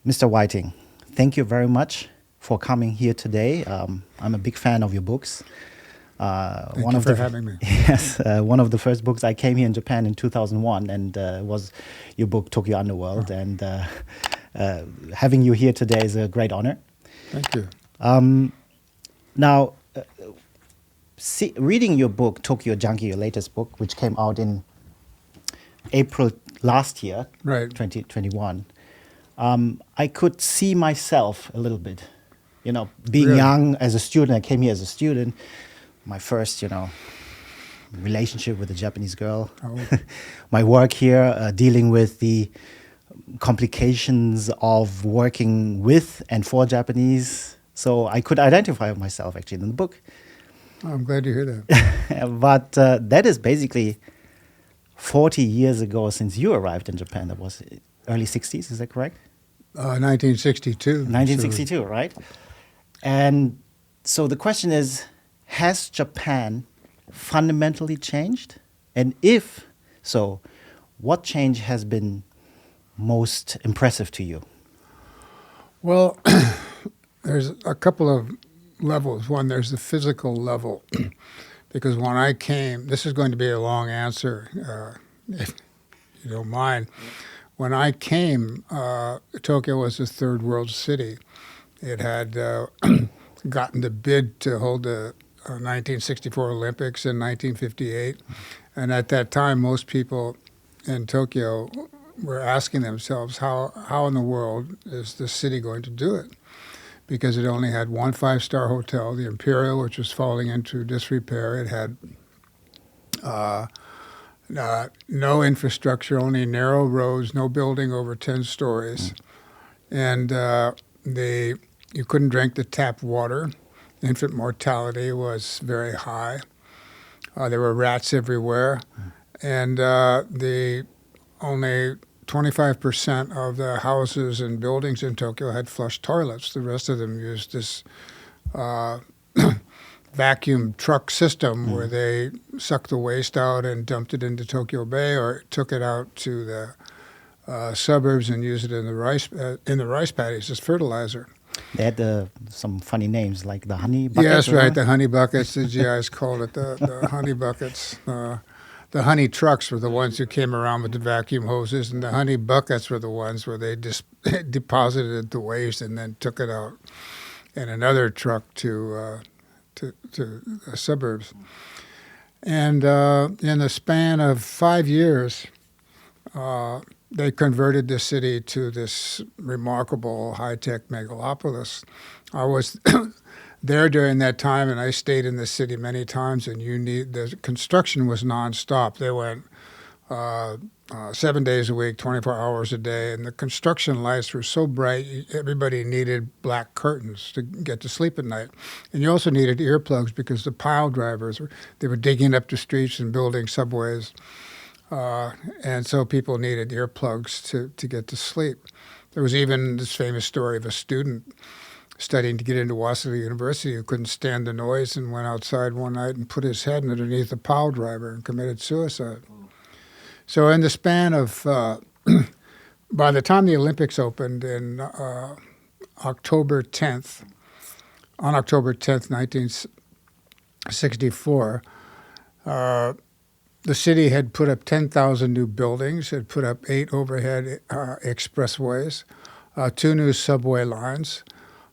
Mr. Whiting, thank you very much for coming here today. I'm a big fan of your books. Thank you for having me. Yes, one of the first books I came here in Japan in 2001 and was your book Tokyo Underworld. And having you here today is a great honor. Thank you. Now, reading your book Tokyo Junkie, your latest book, which came out in April last year, Right. 2021, I could see myself a little bit. You know, being Really? young as a student, I came here as a student. My first, relationship with a Japanese girl. Oh. My work here, dealing with the complications of working with and for Japanese. So I could identify myself actually in the book. I'm glad to hear that. But that is basically 40 years ago since you arrived in Japan. That was early 60s, is that correct? 1962. 1962, right? And so the question is, has Japan fundamentally changed? And if so, what change has been most impressive to you? Well, there's a couple of levels. One, there's the physical level. Because when I came, this is going to be a long answer, if you don't mind. When I came, Tokyo was a third world city. It had gotten the bid to hold the 1964 Olympics in 1958. And at that time, most people in Tokyo were asking themselves, how in the world is this city going to do it? Because it only had one five-star hotel, the Imperial, which was falling into disrepair. It had no infrastructure, only narrow roads, no building over 10 stories. And you couldn't drink the tap water. Infant mortality was very high. There were rats everywhere. And the only 25% of the houses and buildings in Tokyo had flush toilets. The rest of them used this vacuum truck system where they sucked the waste out and dumped it into Tokyo Bay, or took it out to the suburbs and used it in the rice paddies as fertilizer. They had some funny names like the honey buckets. Yes, right, the honey buckets. The GIs called it the honey buckets. The honey trucks were the ones who came around with the vacuum hoses, and the honey buckets were the ones where they just deposited the waste and then took it out in another truck to the suburbs. And in the span of 5 years, they converted the city to this remarkable high-tech megalopolis. I was there during that time, and I stayed in the city many times, and the construction was nonstop. They went 7 days a week, 24 hours a day, and the construction lights were so bright, everybody needed black curtains to get to sleep at night. And you also needed earplugs because the pile drivers, they were digging up the streets and building subways. And so people needed earplugs to get to sleep. There was even this famous story of a student studying to get into Waseda University who couldn't stand the noise and went outside one night and put his head underneath a pile driver and committed suicide. So in the span of, by the time the Olympics opened in October 10th, 1964, the city had put up 10,000 new buildings, had put up 8 overhead expressways, 2 new subway lines.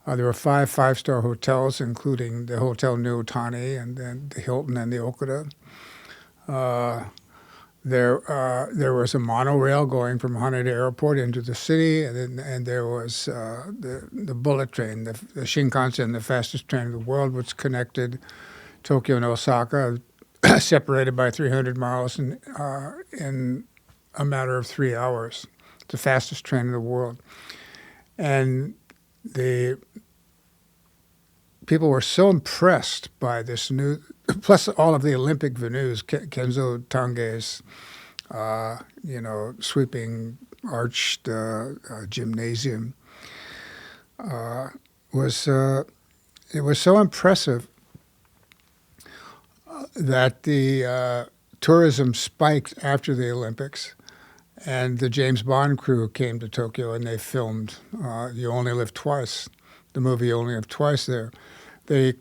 There were 5 five-star hotels, including the Hotel New Otani and then the Hilton and the Okuda. There was a monorail going from Haneda Airport into the city, and there was the bullet train, the Shinkansen, the fastest train in the world, which connected Tokyo and Osaka, separated by 300 miles in a matter of 3 hours. It's the fastest train in the world. And the people were so impressed by this new, plus all of the Olympic venues, Kenzo Tange's, sweeping arched gymnasium, it was so impressive that the tourism spiked after the Olympics, And the James Bond crew came to Tokyo and they filmed You Only Live Twice, the movie You Only Live Twice there. They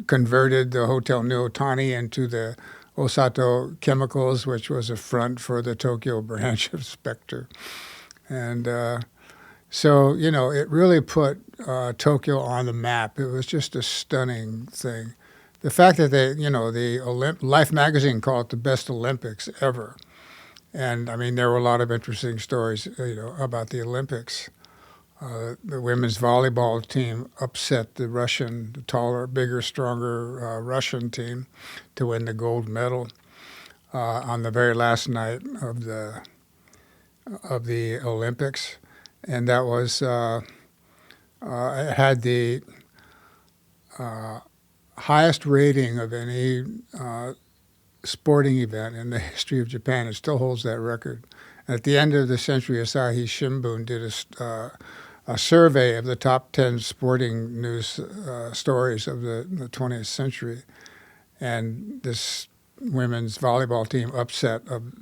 converted the Hotel New Otani into the Osato Chemicals, which was a front for the Tokyo branch of Spectre. And so, it really put Tokyo on the map. It was just a stunning thing. The fact that Life magazine called it the best Olympics ever. And, there were a lot of interesting stories, about the Olympics. The women's volleyball team upset the taller, bigger, stronger Russian team to win the gold medal on the very last night of the Olympics. And that was, it had the highest rating of any sporting event in the history of Japan. It still holds that record. At the end of the century, Asahi Shimbun did a survey of the top 10 sporting news stories of the 20th century. And this women's volleyball team upset of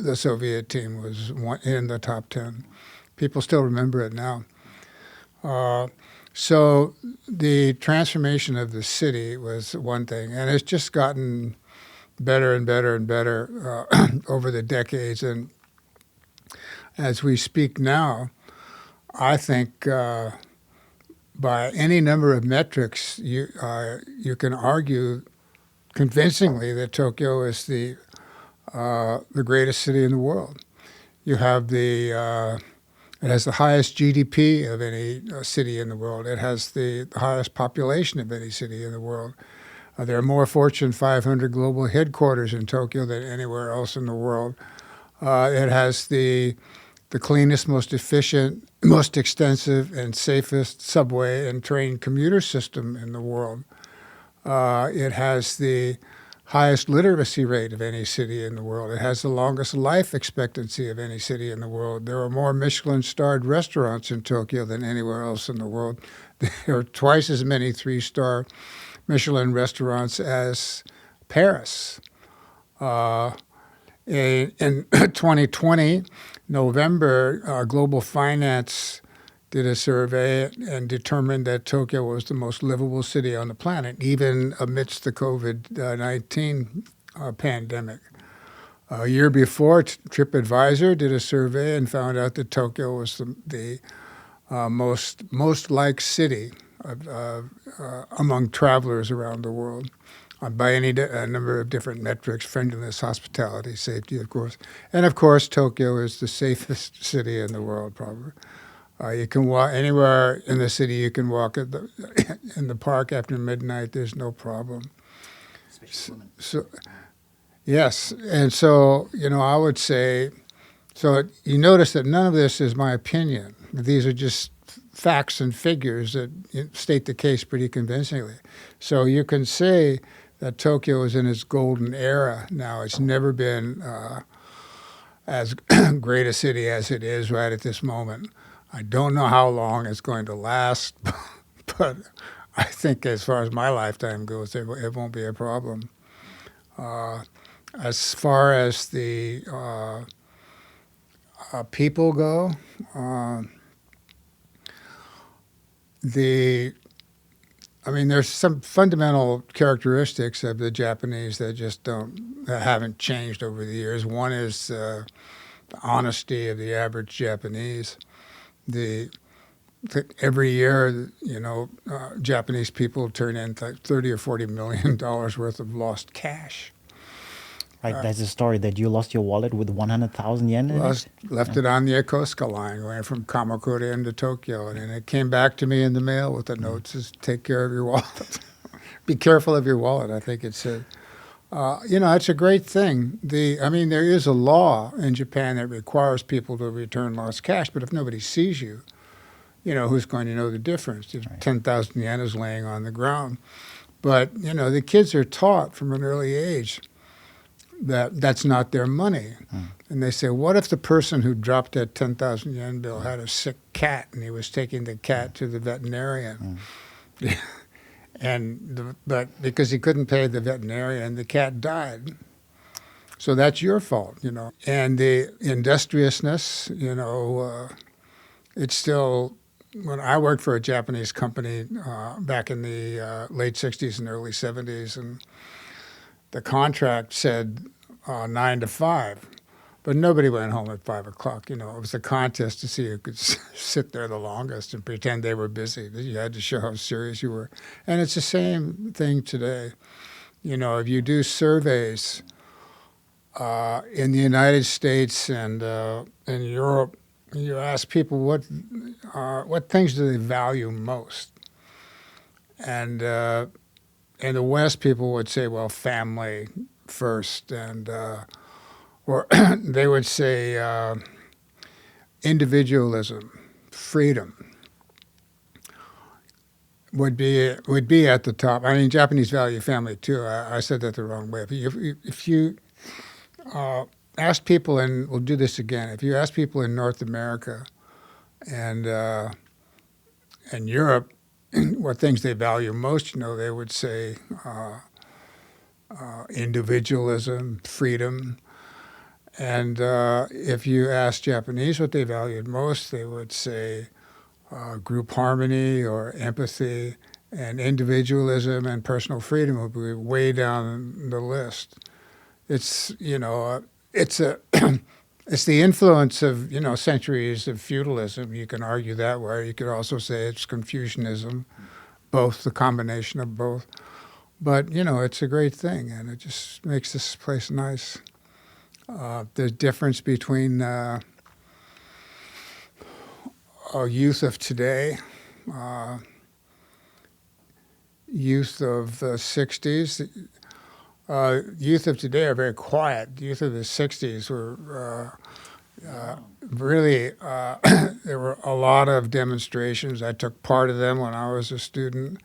the Soviet team was in the top 10. People still remember it now. So the transformation of the city was one thing, and it's just gotten better and better and better over the decades. And as we speak now, I think by any number of metrics, you can argue convincingly that Tokyo is the greatest city in the world. You have it has the highest GDP of any city in the world. It has the highest population of any city in the world. There are more Fortune 500 global headquarters in Tokyo than anywhere else in the world. It has the cleanest, most efficient, most extensive, and safest subway and train commuter system in the world. It has the highest literacy rate of any city in the world. It has the longest life expectancy of any city in the world. There are more Michelin-starred restaurants in Tokyo than anywhere else in the world. There are twice as many 3-star Michelin restaurants as Paris. In 2020, November, Global Finance did a survey and determined that Tokyo was the most livable city on the planet, even amidst the COVID-19 pandemic. A year before, TripAdvisor did a survey and found out that Tokyo was the most liked city among travelers around the world by a number of different metrics: friendliness, hospitality, safety, of course. And of course, Tokyo is the safest city in the world, probably. You can walk anywhere in the city. You can walk in the park after midnight. There's no problem. So, yes, and so I would say. So you notice that none of this is my opinion. These are just facts and figures that state the case pretty convincingly. So you can say that Tokyo is in its golden era now. It's never been as great a city as it is right at this moment. I don't know how long it's going to last, but I think as far as my lifetime goes, it won't be a problem. As far as the people go, there's some fundamental characteristics of the Japanese that haven't changed over the years. One is the honesty of the average Japanese. Every year, Japanese people turn in like $30 or $40 million worth of lost cash. Right, there's a story that you lost your wallet with 100,000 yen in it? Left it on the Yokosuka line going from Kamakura into Tokyo, and it came back to me in the mail with a note that says, "Take care of your wallet." Be careful of your wallet, I think it said. It's a great thing. There is a law in Japan that requires people to return lost cash, but if nobody sees you, who's going to know the difference? If 10,000 yen is laying on the ground. But, the kids are taught from an early age that that's not their money. And they say, what if the person who dropped that 10,000 yen bill had a sick cat and he was taking the cat to the veterinarian? But because he couldn't pay the veterinarian, the cat died. So that's your fault, And the industriousness, it's still, when I worked for a Japanese company back in the late 60s and early 70s, and the contract said 9 to 5, but nobody went home at 5 o'clock. It was a contest to see who could sit there the longest and pretend they were busy. You had to show how serious you were. And it's the same thing today. If you do surveys in the United States and in Europe, you ask people what things do they value most, and in the West, people would say, well, family first, and or they would say individualism, freedom would be at the top. I mean, Japanese value family too. I said that the wrong way. If you ask people, and we'll do this again, if you ask people in North America and Europe what things they value most, they would say individualism, freedom. And if you ask Japanese what they valued most, they would say group harmony or empathy, and individualism and personal freedom would be way down the list. It's it's the influence of centuries of feudalism. You can argue that way. You could also say it's Confucianism, both, the combination of both. But it's a great thing, and it just makes this place nice. The difference between youth of today, youth of the 60s. Youth of today are very quiet. Youth of the 60s were really, there were a lot of demonstrations. I took part of them when I was a student,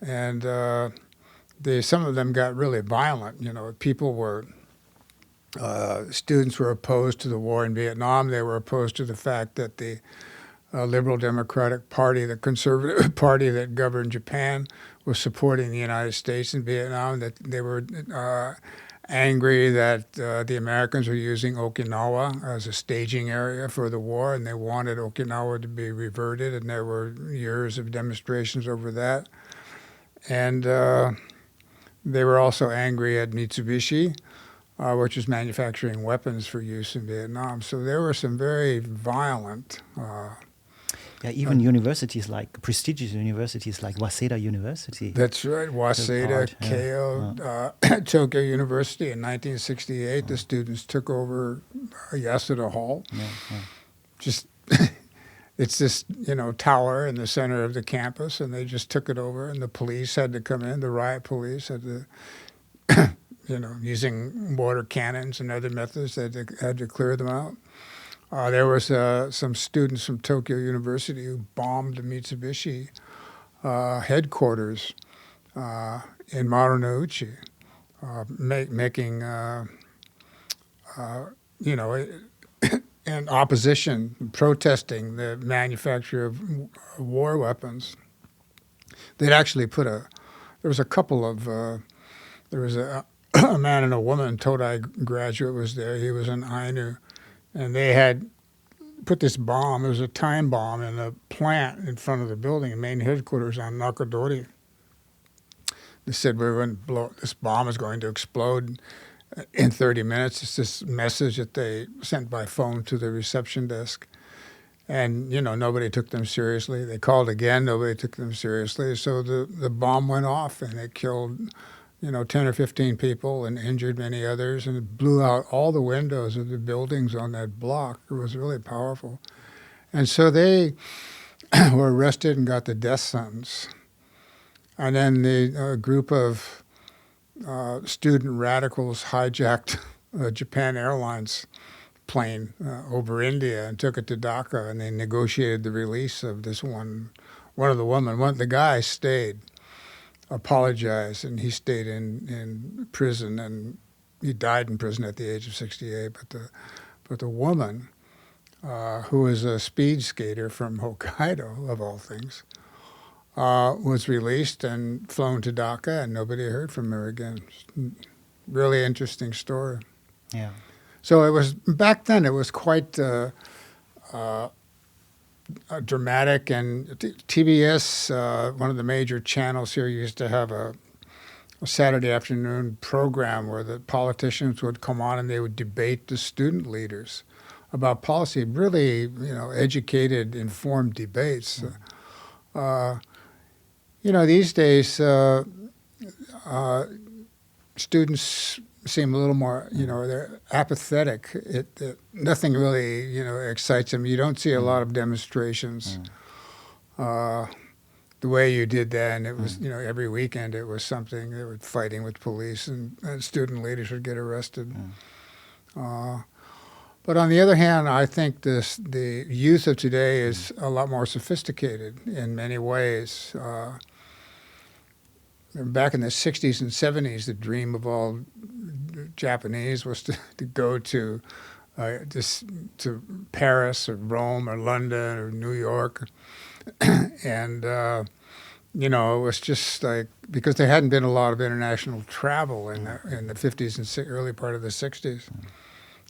and some of them got really violent. People were, students were opposed to the war in Vietnam. They were opposed to the fact that the Liberal Democratic Party, the conservative party that governed Japan, was supporting the United States in Vietnam, that they were angry that the Americans were using Okinawa as a staging area for the war, and they wanted Okinawa to be reverted, and there were years of demonstrations over that. And they were also angry at Mitsubishi, which was manufacturing weapons for use in Vietnam. So there were some very violent even universities like prestigious universities like Waseda University. That's right, Waseda, Keio, Tokyo University. In 1968, the students took over Yasuda Hall. Just, it's this tower in the center of the campus, and they just took it over. And the police had to come in. The riot police had to, using water cannons and other methods, they had to clear them out. There was some students from Tokyo University who bombed the Mitsubishi headquarters in Marunouchi, making, in opposition, protesting the manufacture of war weapons. They'd actually there was a man and a woman, Todai graduate was there. He was an Ainu. And they had put this bomb, it was a time bomb, in a plant in front of the building, the main headquarters on Nakadori. They said, this bomb is going to explode in 30 minutes. It's this message that they sent by phone to the reception desk. And, nobody took them seriously. They called again, nobody took them seriously. So the bomb went off, and it killed 10 or 15 people and injured many others, and it blew out all the windows of the buildings on that block. It was really powerful. And so they were arrested and got the death sentence. And then the group of student radicals hijacked a Japan Airlines plane over India and took it to Dhaka, and they negotiated the release of this one of the women. The guy stayed, apologized, and he stayed in prison, and he died in prison at the age of 68. But the woman, who was a speed skater from Hokkaido, of all things, was released and flown to Dhaka, and nobody heard from her again. Really interesting story. Yeah. So it was back then. It was quite dramatic, and TBS, one of the major channels here, used to have a Saturday afternoon program where the politicians would come on and they would debate the student leaders about policy. Really, educated, informed debates. These days, students seem a little more, they're apathetic. Nothing really, excites them. You don't see a lot of demonstrations the way you did then. It was, every weekend it was something. They were fighting with police, and student leaders would get arrested. But on the other hand, I think the youth of today is a lot more sophisticated in many ways. Back in the 60s and 70s, the dream of all Japanese was to go to Paris or Rome or London or New York. And, it was just like, because there hadn't been a lot of international travel in the 50s and early part of the 60s.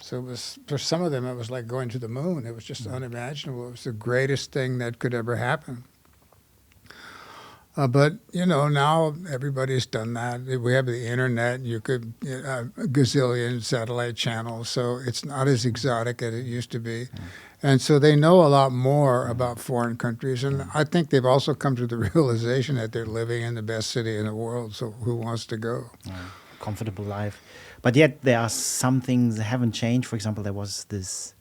So it was, for some of them, it was like going to the moon. It was just unimaginable. It was the greatest thing that could ever happen. But, now everybody's done that. We have the internet. You could, a gazillion satellite channels. So it's not as exotic as it used to be. And so they know a lot more about foreign countries. And I think they've also come to the realization that they're living in the best city in the world. So who wants to go? Comfortable life. But yet there are some things that haven't changed. For example, there was this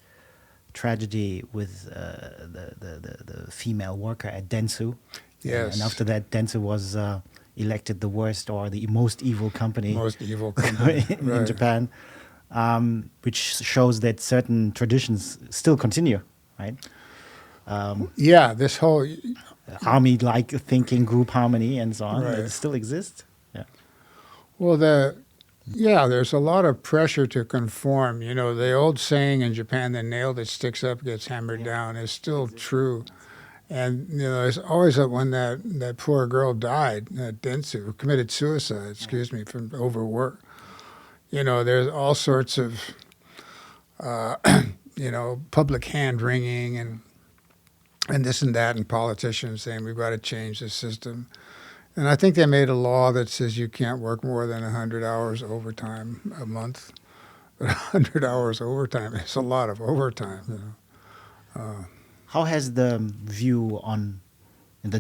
tragedy with the female worker at Dentsu. Yes. And after that, Dentsu was elected the worst or the most evil company, in Japan, which shows that certain traditions still continue, right? This whole army-like thinking, group harmony, and so on, right. That still exists. Yeah. Well, there's a lot of pressure to conform. The old saying in Japan, "the nail that sticks up gets hammered down," is still true. And, there's always when that poor girl died at Dentsu, committed suicide, from overwork. There's all sorts of, public hand-wringing and this and that, and politicians saying we've got to change the system. And I think they made a law that says you can't work more than 100 hours overtime a month. But 100 hours overtime is a lot of overtime, How has the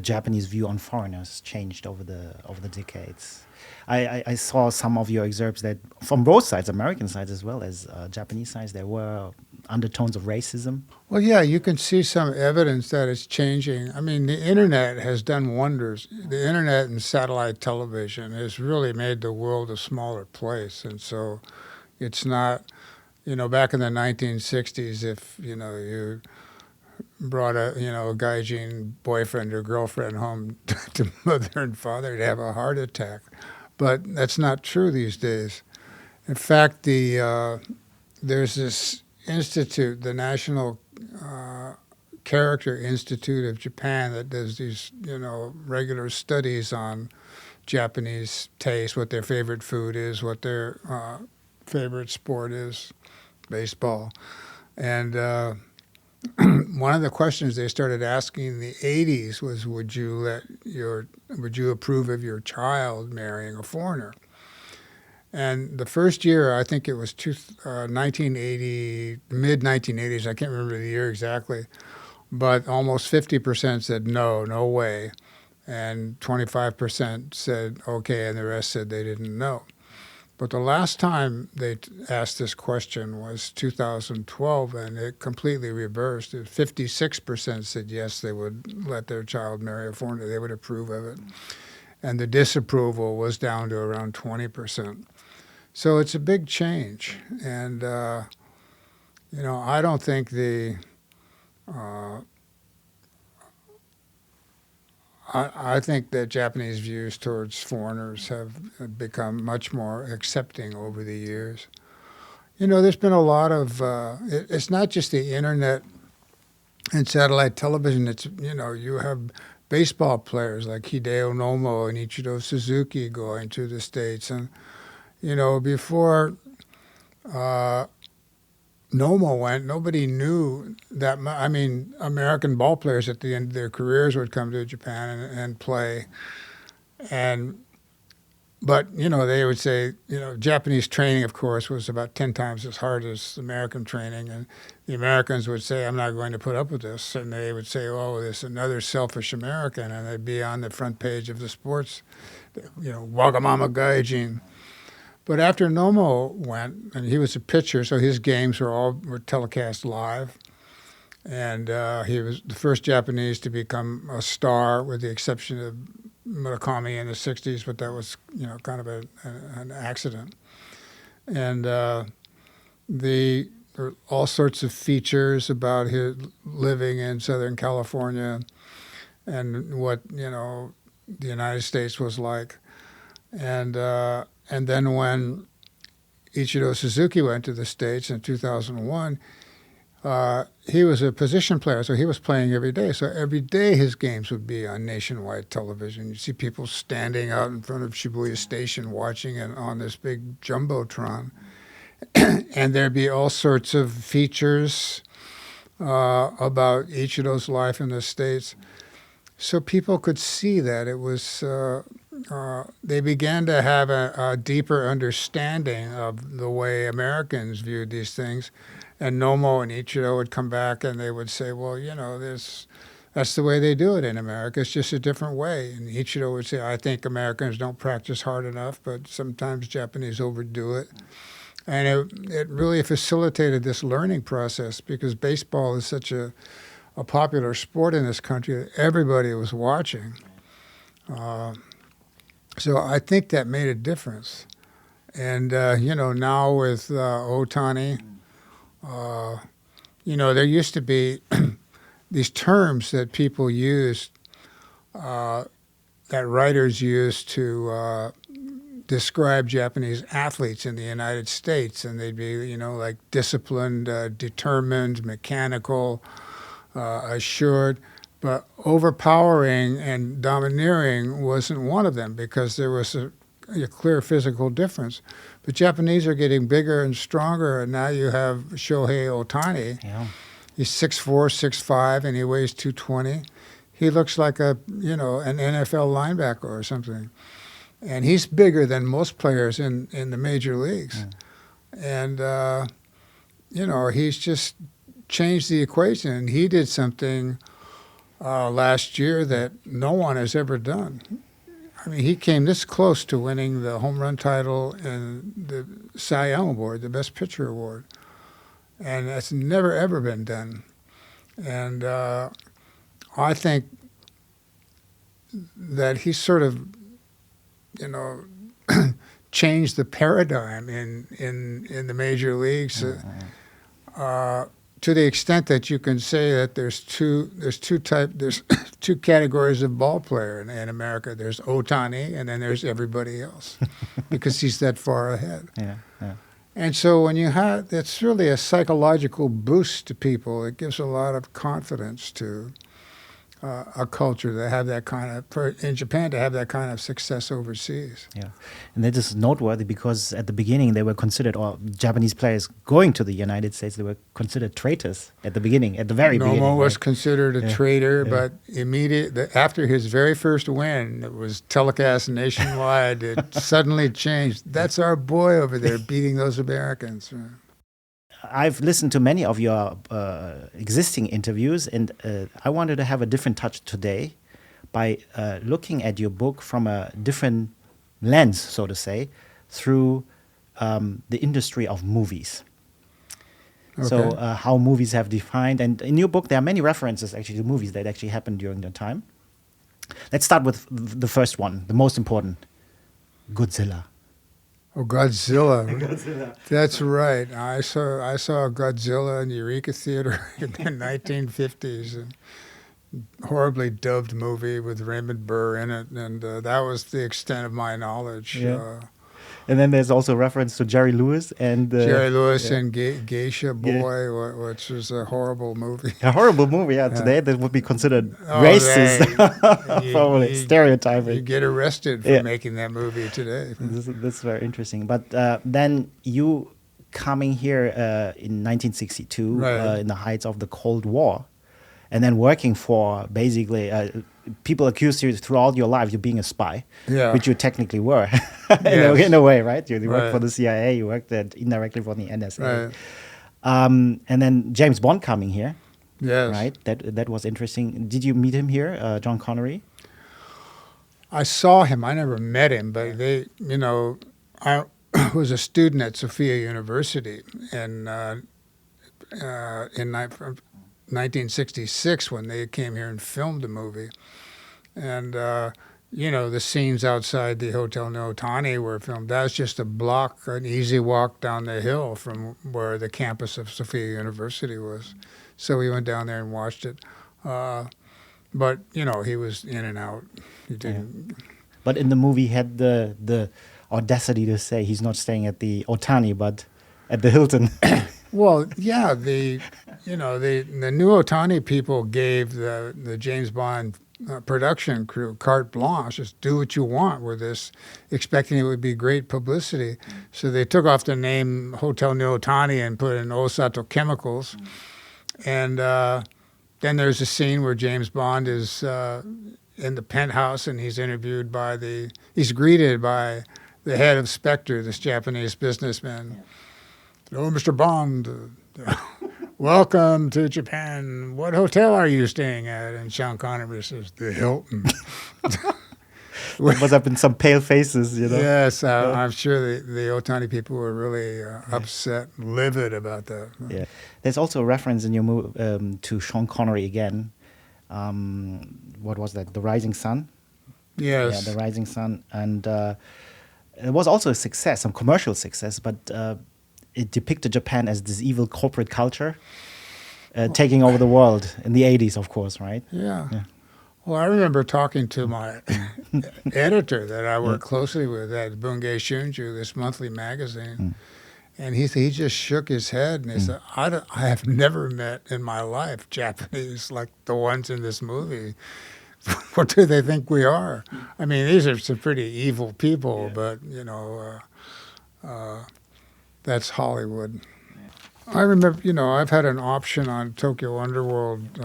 Japanese view on foreigners changed over the decades? I saw some of your excerpts that from both sides, American sides as well as Japanese sides, there were undertones of racism. Well, yeah, you can see some evidence that it's changing. I mean, the internet has done wonders. The internet and satellite television has really made the world a smaller place. And so it's not, back in the 1960s, if, you brought a gaijin boyfriend or girlfriend home to mother and father to have a heart attack. But that's not true these days. In fact, there's this institute, the National Character Institute of Japan, that does these, regular studies on Japanese taste, what their favorite food is, what their favorite sport is, baseball. And one of the questions they started asking in the 80s was, would you approve of your child marrying a foreigner? And the first year, I think it was 1980, mid-1980s, I can't remember the year exactly, but almost 50% said no way, and 25% said okay, and the rest said they didn't know. But the last time they asked this question was 2012, and it completely reversed. 56% said yes, they would let their child marry a foreigner, they would approve of it. And the disapproval was down to around 20%. So it's a big change. And, I don't think I think that Japanese views towards foreigners have become much more accepting over the years. There's been a lot of, it's not just the internet and satellite television. It's, you have baseball players like Hideo Nomo and Ichiro Suzuki going to the States. And, before Nomo went, nobody knew that I mean, American ball players at the end of their careers would come to Japan and play. But, they would say, Japanese training, of course, was about 10 times as hard as American training. And the Americans would say, I'm not going to put up with this. And they would say, oh, there's another selfish American. And they'd be on the front page of the sports, Wagamama Gaijin. But after Nomo went, and he was a pitcher, so his games were telecast live. And he was the first Japanese to become a star, with the exception of Murakami in the 60s, but that was, kind of an accident. And there were all sorts of features about his living in Southern California and what, the United States was like. And then when Ichiro Suzuki went to the States in 2001, he was a position player, so he was playing every day. So every day his games would be on nationwide television. You'd see people standing out in front of Shibuya Station watching it on this big jumbotron. And there'd be all sorts of features about Ichiro's life in the States. So people could see that it was... they began to have a deeper understanding of the way Americans viewed these things. And Nomo and Ichiro would come back and they would say, well, that's the way they do it in America. It's just a different way. And Ichiro would say, I think Americans don't practice hard enough, but sometimes Japanese overdo it. And it really facilitated this learning process, because baseball is such a popular sport in this country that everybody was watching. So I think that made a difference. And, now with Otani, there used to be these terms that people used, that writers used to describe Japanese athletes in the United States. And they'd be, like disciplined, determined, mechanical, assured. But overpowering and domineering wasn't one of them, because there was a clear physical difference. But Japanese are getting bigger and stronger, and now you have Shohei Ohtani. Yeah. He's 6'4", 6'5", and he weighs 220. He looks like an NFL linebacker or something. And he's bigger than most players in the major leagues. Yeah. And, he's just changed the equation. And he did something last year that no one has ever done. I mean, he came this close to winning the home run title and the Cy Young Award, the Best Pitcher Award. And that's never, ever been done. And I think that he sort of, changed the paradigm in the major leagues. To the extent that you can say that there's two categories of ball player in America. There's Otani, and then there's everybody else, because he's that far ahead. Yeah. And so when you have, it's really a psychological boost to people. It gives a lot of confidence to a culture to have that kind of, in Japan, to have that kind of success overseas. Yeah, and that is noteworthy, because at the beginning they were considered, or Japanese players going to the United States, they were considered traitors at the beginning, at the very beginning. Nomo was considered a traitor, Yeah. but after his very first win, it was telecast nationwide, it suddenly changed. That's our boy over there beating those Americans. I've listened to many of your existing interviews, and I wanted to have a different touch today by looking at your book from a different lens, so to say, through the industry of movies. Okay. So how movies have defined, and in your book there are many references actually to movies that actually happened during the time. Let's start with the first one, the most important, Godzilla. Oh, Godzilla. That's right. I saw Godzilla in the Eureka Theater in the 1950s. A horribly dubbed movie with Raymond Burr in it, and that was the extent of my knowledge. Yeah. And then there's also reference to Jerry Lewis and and Geisha Boy, which was a horrible movie. A horrible movie. Yeah, today that would be considered racist, probably stereotyping. You get arrested for making that movie today. This is very interesting. But then you coming here in 1962 Right. in the heights of the Cold War, and then working for basically people accused you throughout your life you being a spy, Yeah. which you technically were Yes. in a way, right? You worked Right. for the CIA, you worked indirectly for the NSA. Right. And then James Bond coming here, Yes. right? That was interesting. Did you meet him here, John Connery? I saw him. I never met him, but I was a student at Sophia University in 1966 when they came here and filmed the movie. And, the scenes outside the Hotel Neotani were filmed. That was just an easy walk down the hill from where the campus of Sophia University was. So we went down there and watched it. But, he was in and out. He didn't. But in the movie, he had the audacity to say he's not staying at the Otani, but at the Hilton. Well, yeah, the new Otani people gave the James Bond production crew carte blanche, just do what you want with this, expecting it would be great publicity. So they took off the name Hotel New Otani and put in Osato Chemicals. And then there's a scene where James Bond is in the penthouse and he's greeted by the head of Spectre, this Japanese businessman. Oh, Mr. Bond, welcome to Japan. What hotel are you staying at? And Sean Connery says, the Hilton. There must have been some pale faces, Yes, I'm sure the Otani people were really upset, livid about that. Yeah. There's also a reference in your movie to Sean Connery again. What was that? The Rising Sun? Yes. Yeah, The Rising Sun. And it was also a success, some commercial success, but it depicted Japan as this evil corporate culture taking over the world in the 80s, of course, right? Yeah. Yeah. Well, I remember talking to my editor that I worked closely with at Bungei Shunju, this monthly magazine, and he just shook his head and he said, I have never met in my life Japanese like the ones in this movie. What do they think we are? I mean, these are some pretty evil people, but, that's Hollywood. I remember, I've had an option on Tokyo Underworld.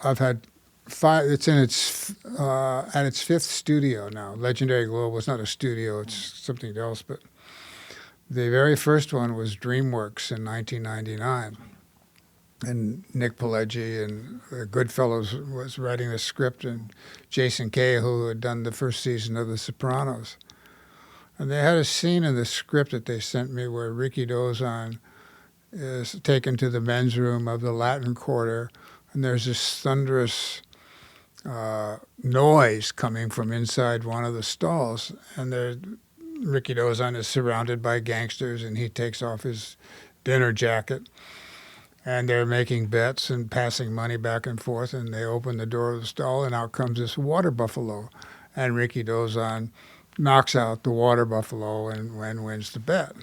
I've had 5. It's in at its 5th studio now. Legendary Global. It's not a studio. It's something else. But the very first one was DreamWorks in 1999, and Nick Pileggi and Goodfellas was writing the script, and Jason Cahill, who had done the first season of The Sopranos. And they had a scene in the script that they sent me where Ricky Dozan is taken to the men's room of the Latin Quarter, and there's this thunderous noise coming from inside one of the stalls, and Ricky Dozan is surrounded by gangsters, and he takes off his dinner jacket, and they're making bets and passing money back and forth, and they open the door of the stall, and out comes this water buffalo, and Ricky Dozan knocks out the water buffalo and wins the bet.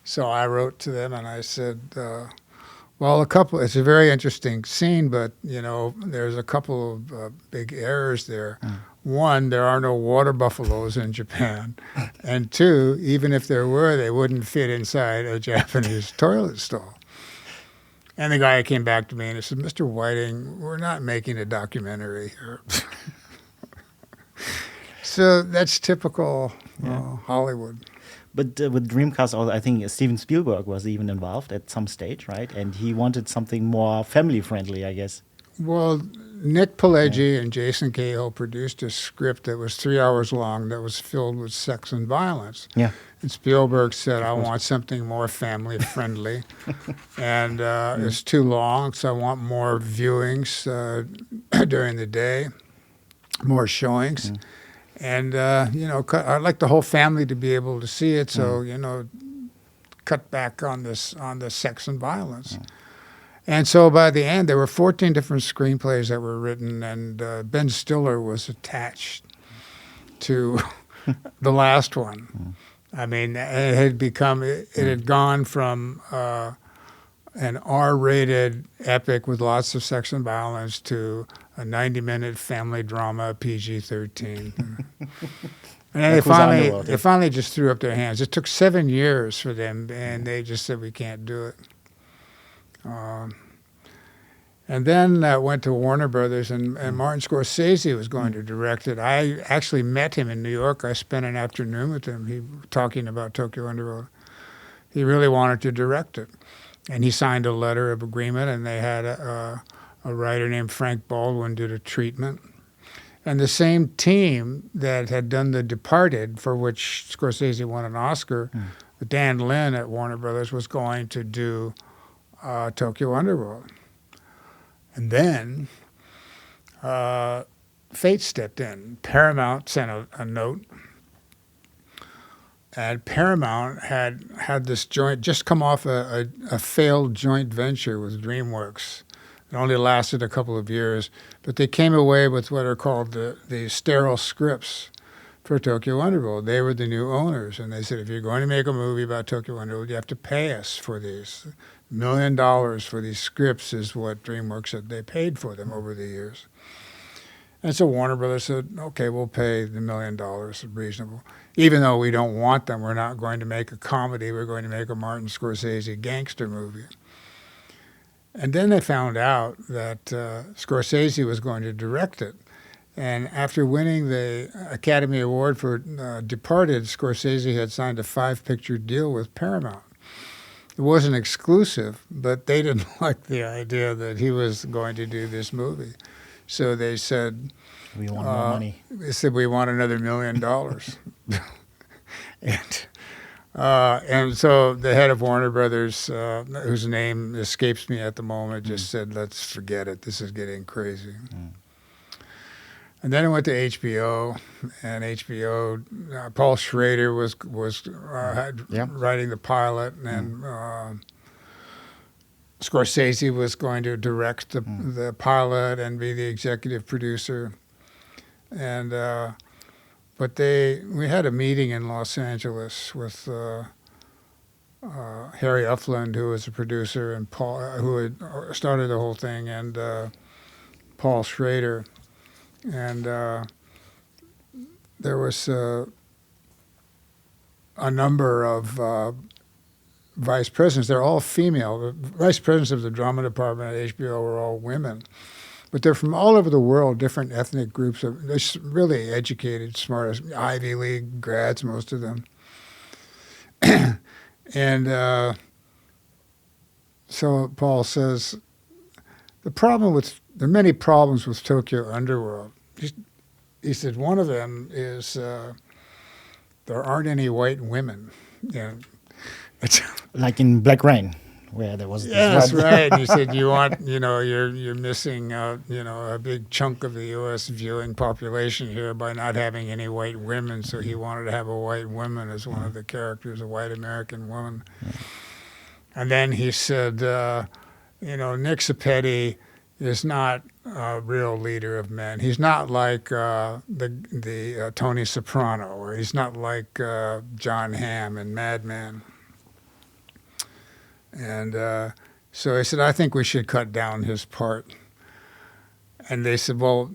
So I wrote to them and I said, it's a very interesting scene, but, there's a couple of big errors there. One, there are no water buffaloes in Japan. And 2, even if there were, they wouldn't fit inside a Japanese toilet stall. And the guy came back to me and he said, Mr. Whiting, we're not making a documentary here. So that's typical Hollywood. But with Dreamcast, I think Steven Spielberg was even involved at some stage, right? And he wanted something more family-friendly, I guess. Well, Nick Pileggi and Jason Cahill produced a script that was 3 hours long that was filled with sex and violence. Yeah. And Spielberg said, I want something more family-friendly. And it's too long, so I want more viewings during the day, more showings. And, I'd like the whole family to be able to see it, so, cut back on the sex and violence. And so by the end, there were 14 different screenplays that were written, and Ben Stiller was attached to the last one. I mean, it had gone from an R-rated epic with lots of sex and violence to a 90-minute family drama, PG-13. And then they finally just threw up their hands. It took 7 years for them, and they just said, we can't do it. And then went to Warner Brothers, and Martin Scorsese was going to direct it. I actually met him in New York. I spent an afternoon with him, talking about Tokyo Underworld. He really wanted to direct it. And he signed a letter of agreement, and they had a writer named Frank Baldwin do the treatment. And the same team that had done The Departed, for which Scorsese won an Oscar, Dan Lin at Warner Brothers, was going to do Tokyo Underworld. And then fate stepped in. Paramount sent a note. And Paramount had this just come off a failed joint venture with DreamWorks. It only lasted a couple of years, but they came away with what are called the sterile scripts for Tokyo Underworld. They were the new owners, and they said, if you're going to make a movie about Tokyo Underworld, you have to pay us for these. $1 million for these scripts is what DreamWorks said they paid for them over the years. And so Warner Brothers said, okay, we'll pay the $1 million, reasonable. Even though we don't want them, we're not going to make a comedy, we're going to make a Martin Scorsese gangster movie. And then they found out that Scorsese was going to direct it. And after winning the Academy Award for Departed, Scorsese had signed a 5-picture deal with Paramount. It wasn't exclusive, but they didn't like the idea that he was going to do this movie. So they said, we want more money. They said, we want another $1 million. And so the head of Warner Brothers, whose name escapes me at the moment, just said, let's forget it. This is getting crazy. And then it went to HBO, and HBO, Paul Schrader was writing the pilot, and Scorsese was going to direct the pilot and be the executive producer. And but we had a meeting in Los Angeles with Harry Upland, who was a producer, and Paul, who had started the whole thing, and Paul Schrader. And there was a number of vice presidents. They're all female. The vice presidents of the drama department at HBO were all women. But they're from all over the world, different ethnic groups. They're really educated, smart, Ivy League grads, most of them. And so Paul says, there are many problems with Tokyo Underworld. He said, one of them is there aren't any white women. Like in Black Rain, where there was. Yes, right. And he said, you're missing out, a big chunk of the U.S. viewing population here by not having any white women. So he wanted to have a white woman as one of the characters, a white American woman. And then he said, Nick Sapetti is not a real leader of men. He's not like the Tony Soprano, or he's not like John Hamm in Mad Men. And so I said, I think we should cut down his part. And they said, well,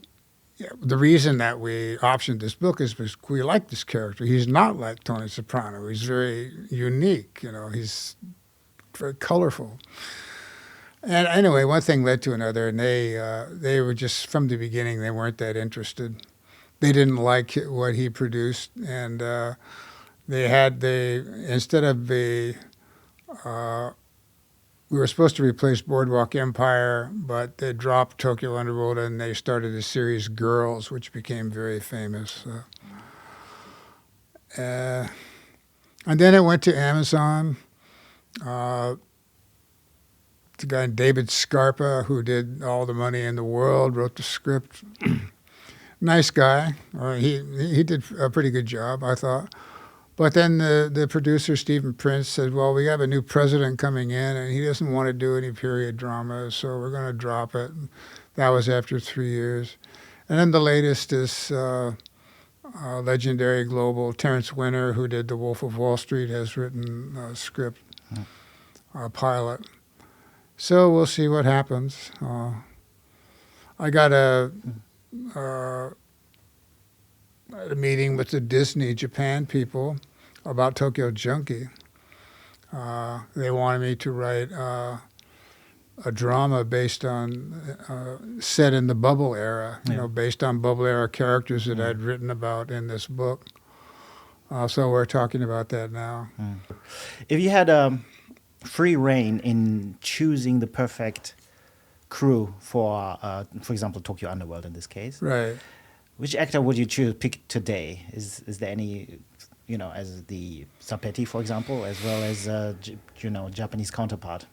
the reason that we optioned this book is because we like this character. He's not like Tony Soprano. He's very unique. He's very colorful. And anyway, one thing led to another, and they were just, from the beginning, they weren't that interested. They didn't like what he produced, and instead of we were supposed to replace Boardwalk Empire, but they dropped Tokyo Underworld, and they started a series, Girls, which became very famous. And then it went to Amazon. The guy David Scarpa, who did All the Money in the World, wrote the script. Nice guy. He did a pretty good job, I thought. But then the producer, Stephen Prince, said, well, we have a new president coming in, and he doesn't want to do any period drama, so we're going to drop it. That was after 3 years. And then the latest is legendary global Terrence Winter, who did The Wolf of Wall Street, has written a script, a pilot. So we'll see what happens. I got at a meeting with the Disney Japan people about Tokyo Junkie. They wanted me to write a drama based on set in the bubble era, based on bubble era characters that I'd written about in this book. So we're talking about that now. If you had free reign in choosing the perfect crew for example, Tokyo Underworld in this case, Right. which actor would you pick today? Is there any, as the Zappetti, for example, as well as Japanese counterpart?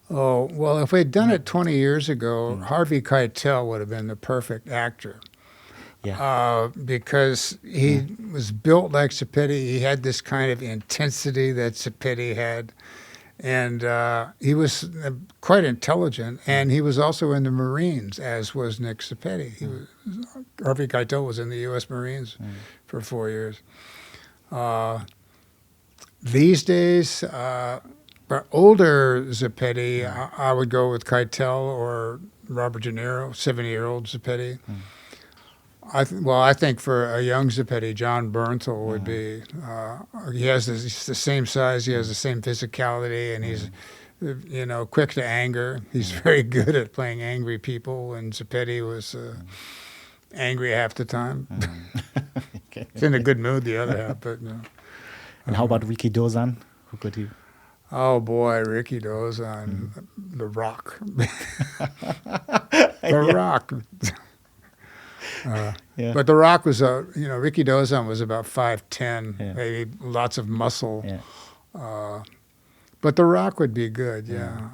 Oh, well, if we'd done it 20 years ago, Harvey Keitel would have been the perfect actor. Yeah. Because he was built like Zappetti. He had this kind of intensity that Zappetti had. And he was quite intelligent. And he was also in the Marines, as was Nick Zappetti. Harvey Keitel was in the U.S. Marines for 4 years. These days, for older Zappetti, I would go with Keitel or Robert De Niro, 70-year-old Zappetti. I think for a young Zappetti, John Bernthal would be. He has the same size, he has the same physicality, and he's, quick to anger. He's very good at playing angry people, and Zappetti was angry half the time. Okay. He's in a good mood the other half, but no. And how about Ricky Dozan? Who could you? Oh boy, Ricky Dozan, The Rock. Rock. Yeah. But The Rock was Ricky Dozan was about 5'10", maybe lots of muscle. Yeah. But The Rock would be good, yeah.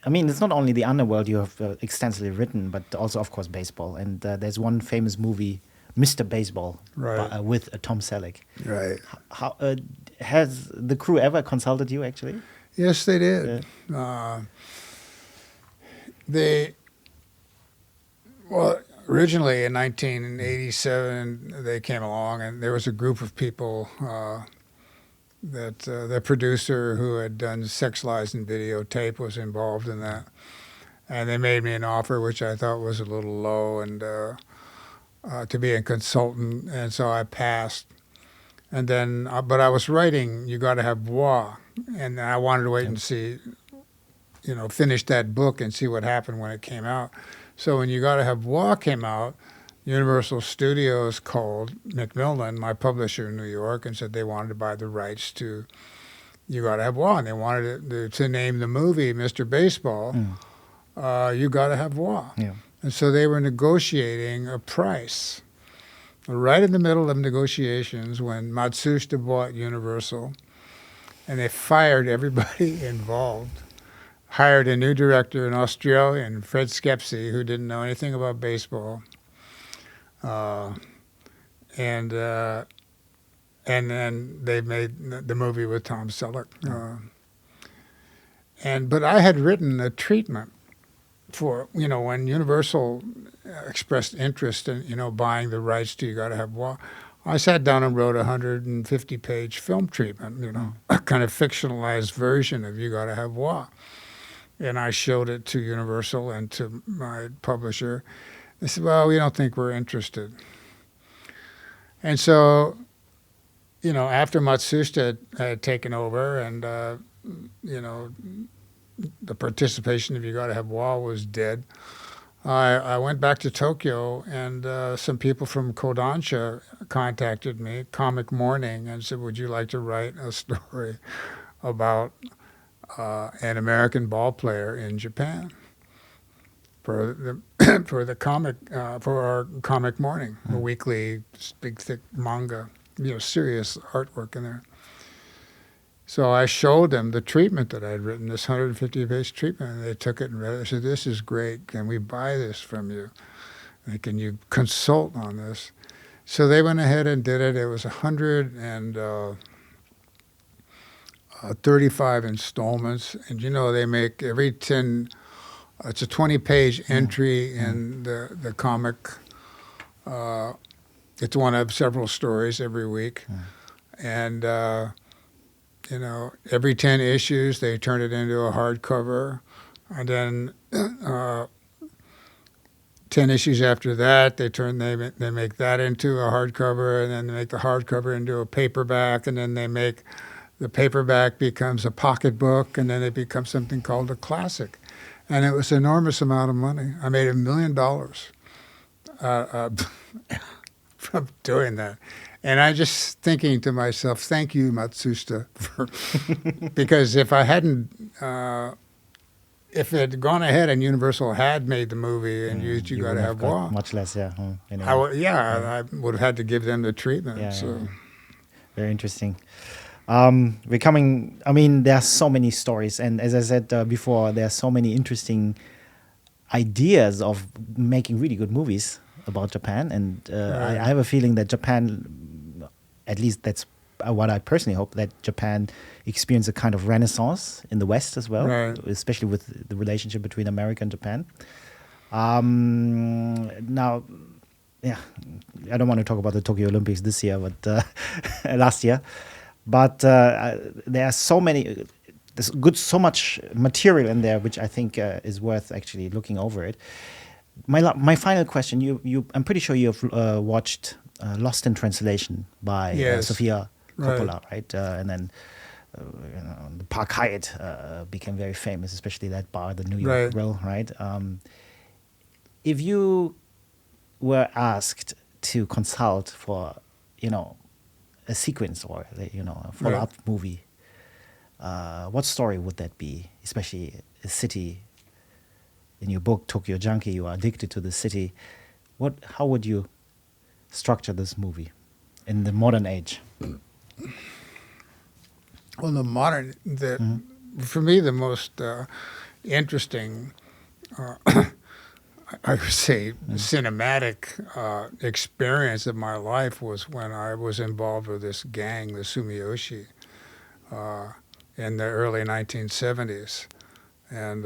I mean, it's not only the Underworld you have extensively written, but also, of course, baseball. And there's one famous movie, Mr. Baseball, Right. with Tom Selleck. Right. How has the crew ever consulted you, actually? Yes, they did. Originally in 1987, they came along, and there was a group of people that the producer who had done Sex, Lies, and Videotape was involved in that. And they made me an offer, which I thought was a little low, and to be a consultant, and so I passed. And then, but I was writing You Gotta Have Bois, and I wanted to wait and see, finish that book and see what happened when it came out. So when You Gotta Have Bois came out, Universal Studios called Macmillan, my publisher in New York, and said they wanted to buy the rights to You Gotta Have Bois, and they wanted to name the movie Mr. Baseball, You Gotta Have Bois. Yeah. And so they were negotiating a price. Right in the middle of negotiations when Matsushita bought Universal, and they fired everybody involved, hired a new director, an Australian, Fred Skepsey, who didn't know anything about baseball, and then they made the movie with Tom Selleck. But I had written a treatment for, when Universal expressed interest in, buying the rights to You Gotta Have Bois, I sat down and wrote a 150-page film treatment, a kind of fictionalized version of You Gotta Have Bois. And I showed it to Universal and to my publisher. They said, well, we don't think we're interested. And so, after Matsushita had taken over and, the participation of You Gotta Have Bois was dead, I went back to Tokyo, and some people from Kodansha contacted me, Comic Morning, and said, would you like to write a story about an American ball player in Japan for our Comic Morning, a weekly big thick manga, serious artwork in there. So I showed them the treatment that I'd written, this 150-page treatment, and they took it and read it. They said, this is great. Can we buy this from you? And can you consult on this? So they went ahead and did it. It was 135 installments. And, they make every 10, it's a 20-page entry in the comic. It's one of several stories every week. And... every 10 issues, they turn it into a hardcover. And then 10 issues after that, they make that into a hardcover, and then they make the hardcover into a paperback, and then they make the paperback becomes a pocketbook, and then it becomes something called a classic. And it was an enormous amount of money. I made $1 million from doing that. And I'm just thinking to myself, thank you, Matsushita, because if I hadn't, if it had gone ahead and Universal had made the movie and used You Gotta Have War, much less, yeah. Anyway. I would have had to give them the treatment. Yeah, so. yeah. Very interesting. There are so many stories, and as I said before, there are so many interesting ideas of making really good movies about Japan, and Right. I have a feeling that Japan, at least that's what I personally hope, that Japan experience a kind of renaissance in the West as well, Right. especially with the relationship between America and Japan. Now, yeah, I don't want to talk about the Tokyo Olympics this year, but last year. But there are so many, so much material in there, which I think is worth actually looking over it. My final question: I'm pretty sure you've watched Lost in Translation by Yes. Sofia Right. Coppola, right? And then the Park Hyatt became very famous, especially that bar, the New York Right. Grill, right? If you were asked to consult for, a sequence or a follow-up movie, what story would that be? Especially a city. In your book Tokyo Junkie, you are addicted to the city. How would you structure this movie in the modern age? Well, for me, the most interesting, I would say, cinematic experience of my life was when I was involved with this gang, the Sumiyoshi, in the early 1970s. And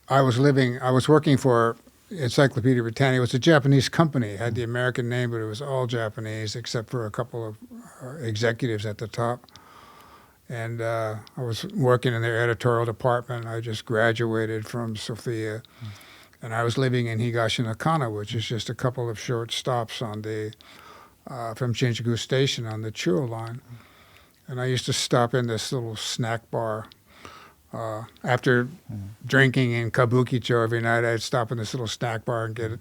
I was working for Encyclopedia Britannica. It was a Japanese company. It had the American name, but it was all Japanese except for a couple of executives at the top. And I was working in their editorial department. I just graduated from Sophia. And I was living in Higashinakana, which is just a couple of short stops on from Shinjuku Station on the Churo line. And I used to stop in this little snack bar. After drinking in Kabukicho every night, I'd stop in this little snack bar and get,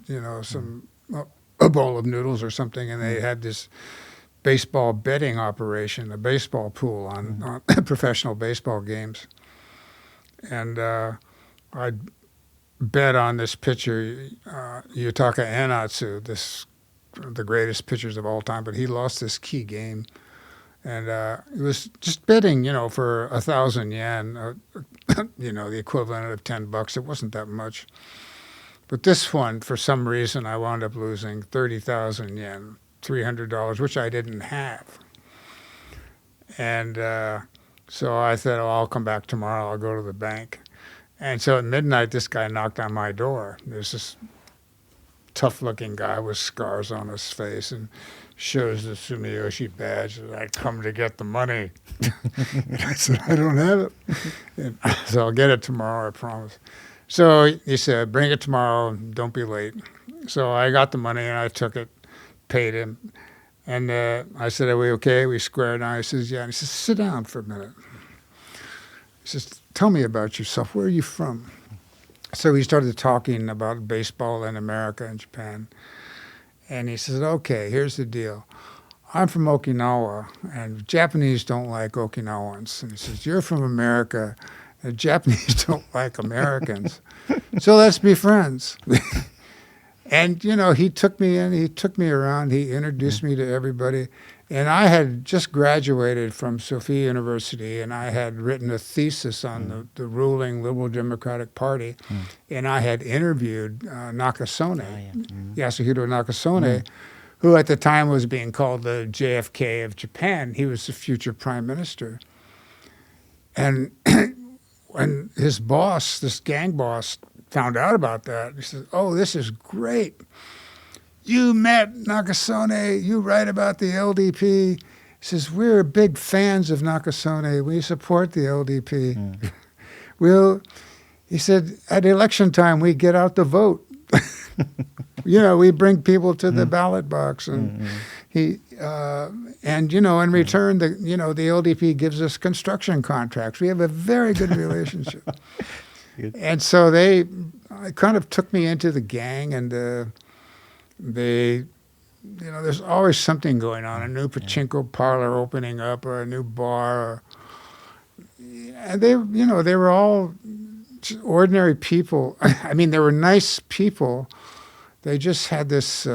a bowl of noodles or something. And they had this baseball betting operation, a baseball pool on professional baseball games. And I'd bet on this pitcher, Yutaka Enatsu, the greatest pitchers of all time, but he lost this key game. And it was just betting, for 1,000 yen, the equivalent of $10. It wasn't that much. But this one, for some reason, I wound up losing 30,000 yen, $300, which I didn't have. And so I said, I'll come back tomorrow. I'll go to the bank. And so at midnight, this guy knocked on my door. There's this tough-looking guy with scars on his face and shows the Sumiyoshi badge that I come to get the money. And I said, I don't have it. And so I'll get it tomorrow, I promise. So he said, bring it tomorrow, don't be late. So I got the money and I took it, paid him. And I said, are we okay? We squared now. He says, yeah. And he says, sit down for a minute. He says, tell me about yourself. Where are you from? So he started talking about baseball in America and Japan. And he says, okay, here's the deal. I'm from Okinawa, and Japanese don't like Okinawans. And he says, you're from America, and Japanese don't like Americans. So let's be friends. And, he took me in, he took me around, he introduced me to everybody. And I had just graduated from Sophia University, and I had written a thesis on the ruling Liberal Democratic Party, and I had interviewed Nakasone, Yasuhiro Nakasone, who at the time was being called the JFK of Japan. He was the future prime minister. And when his boss, this gang boss, found out about that, he said, oh, this is great. You met Nakasone, you write about the LDP. He says, we're big fans of Nakasone. We support the LDP. Well, he said, at election time, we get out the vote. We bring people to the ballot box. And in return, the LDP gives us construction contracts. We have a very good relationship. And so they kind of took me into the gang, and there's always something going on, a new pachinko parlor opening up or a new bar. And they were all ordinary people. I mean, they were nice people. They just had this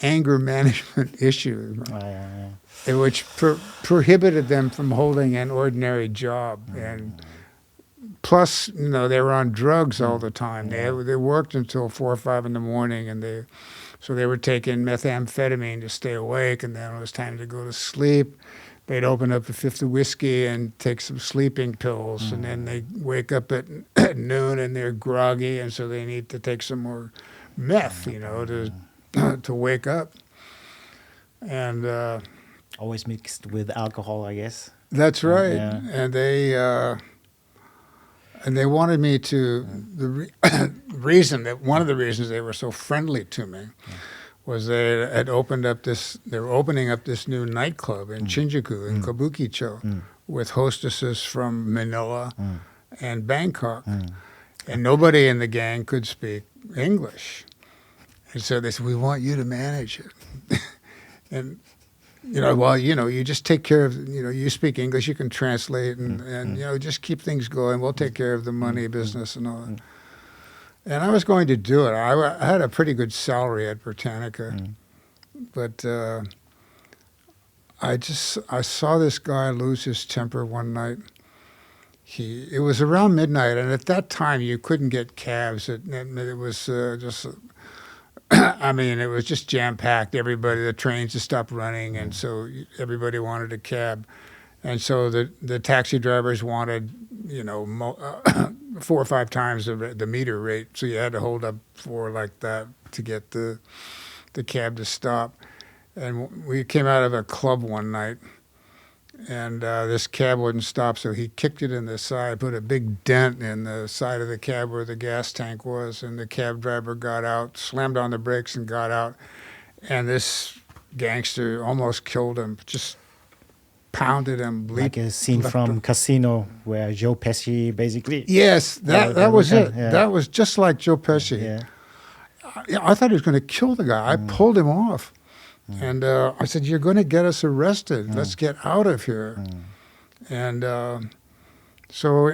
anger management issue, which prohibited them from holding an ordinary job. And plus, they were on drugs all the time. They worked until 4 or 5 in the morning, and so they were taking methamphetamine to stay awake, and then when it was time to go to sleep, they'd open up a fifth of whiskey and take some sleeping pills, and then they wake up at noon and they're groggy, and so they need to take some more meth, to wake up. And always mixed with alcohol, I guess. That's right. And they wanted me to. One of the reasons they were so friendly to me was they had opened up this. They were opening up this new nightclub in Shinjuku in Kabukicho with hostesses from Manila and Bangkok, and nobody in the gang could speak English, and so they said, "We want you to manage it," and. You just take care of, you speak English, you can translate, and just keep things going. We'll take care of the money business and all that. And I was going to do it. I had a pretty good salary at Britannica, but I saw this guy lose his temper one night. It was around midnight, and at that time you couldn't get cabs. It was just. It was just jam-packed. The trains just stopped running, and so everybody wanted a cab. And so the taxi drivers wanted, 4 or 5 times the meter rate, so you had to hold up 4 like that to get the cab to stop. And we came out of a club one night, and this cab wouldn't stop, so he kicked it in the side, put a big dent in the side of the cab where the gas tank was, and the cab driver got out, slammed on the brakes and got out, and this gangster almost killed him, just pounded him. Like a scene from Casino where Joe Pesci basically... Yes, that was it. Yeah. That was just like Joe Pesci. Yeah. I thought he was going to kill the guy. I pulled him off. And I said, "You're going to get us arrested. Let's get out of here." And so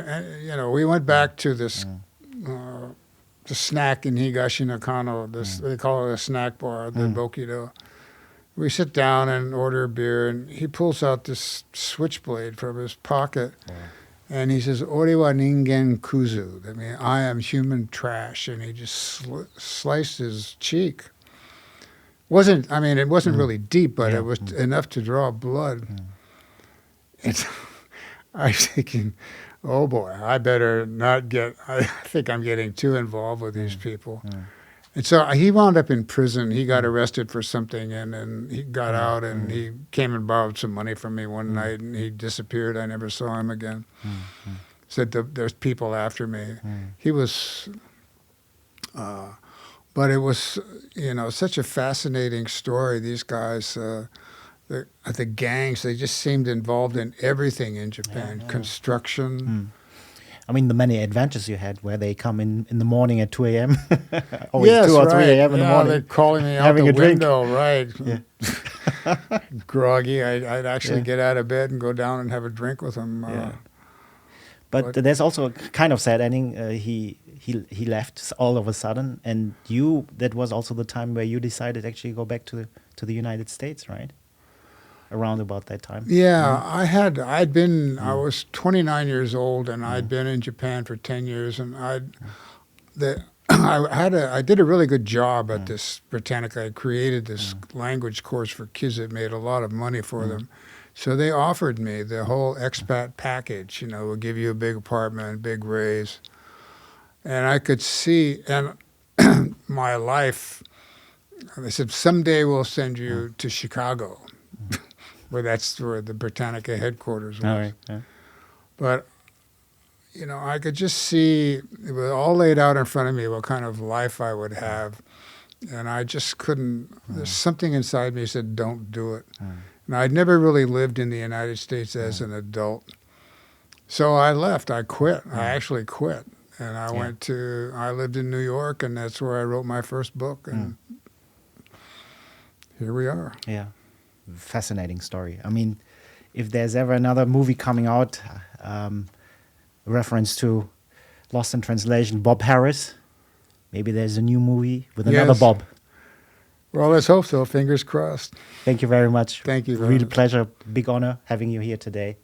we went back to this the snack in Higashi Nakano. They call it a snack bar, the Bokido. We sit down and order a beer, and he pulls out this switchblade from his pocket, and he says, "Ore wa ningen kuzu." I mean, I am human trash, and he just sliced his cheek. It wasn't really deep, but it was enough to draw blood. And so I was thinking, oh boy, I better not I think I'm getting too involved with these people. And so he wound up in prison. He got arrested for something, and then he got out, and he came and borrowed some money from me one night, and he disappeared. I never saw him again. Said there's people after me. He was... But it was, such a fascinating story. These guys, the gangs, they just seemed involved in everything in Japan. Construction. I mean, the many adventures you had where they come in the morning at 2 a.m. Always 2 or 3 a.m. in the morning. They're calling me out having the a drink. window, right. Groggy. I'd actually get out of bed and go down and have a drink with them. But there's also a kind of sad ending. He left all of a sudden, and that was also the time where you decided actually go back to the United States, right? Around about that time. Yeah, I was 29 years old, and I'd been in Japan for 10 years, and I did a really good job at this Britannica. I created this language course for kids that made a lot of money for them. So they offered me the whole expat package, we'll give you a big apartment, big raise. And I could see, and my life, they said, someday we'll send you to Chicago, that's where the Britannica headquarters was. All right. Yeah. But, I could just see it was all laid out in front of me what kind of life I would have. And I just couldn't, there's something inside me said, don't do it. And I'd never really lived in the United States as an adult. So I left. I quit. I actually quit. And I lived in New York, and that's where I wrote my first book. And here we are. Yeah. Fascinating story. I mean, if there's ever another movie coming out, reference to Lost in Translation, Bob Harris, maybe there's a new movie with another Bob. Well, let's hope so. Fingers crossed. Thank you very much. Thank you. Really pleasure. Big honor having you here today.